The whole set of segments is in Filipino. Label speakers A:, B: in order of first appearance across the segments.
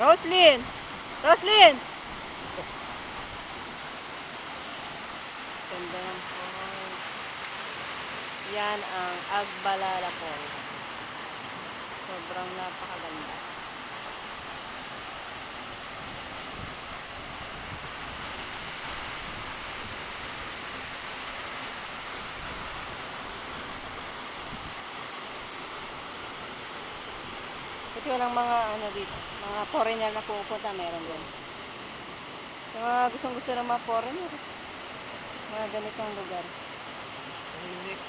A: Roslyn! Roslyn! Ganda ng falls. Yan ang Agbalala Falls. Sobrang napakaganda. Ito walang mga ano dito, mga foreigner na pupunta, meron din. Yung mga gustong gusto ng mga foreigner, mga ganitong lugar.
B: Tahimik.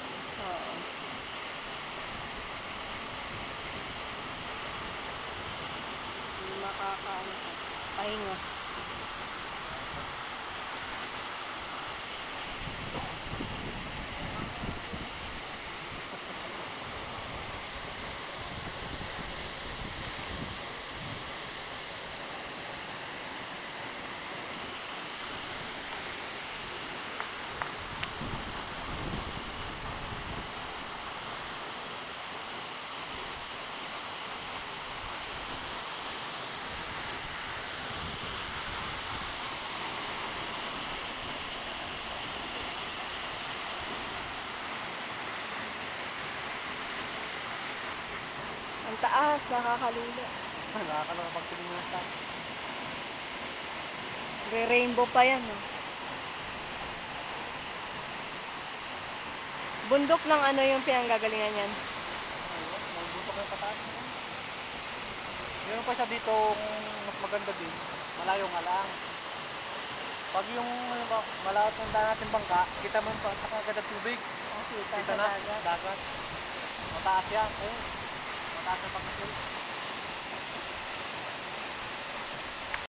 A: Oo. Makakaano ka, pahinga. Ang taas, nakakalula.
B: Nakakalala pag tingin mo ng taas.
A: Rainbow pa yan. No? Bundok ng ano yung pinanggagalingan yan?
B: Ayun, magbuntok yung pataas. Meron pa siya dito mas maganda din. Malayo nga lang. Pag yung malawat ng natin bangka, kita mo yung napakaganda tubig.
A: Kita
B: Kita
A: sa
B: na,
A: dagat.
B: dagat. Mataas yan. Ayun, mataas ang pagkasil.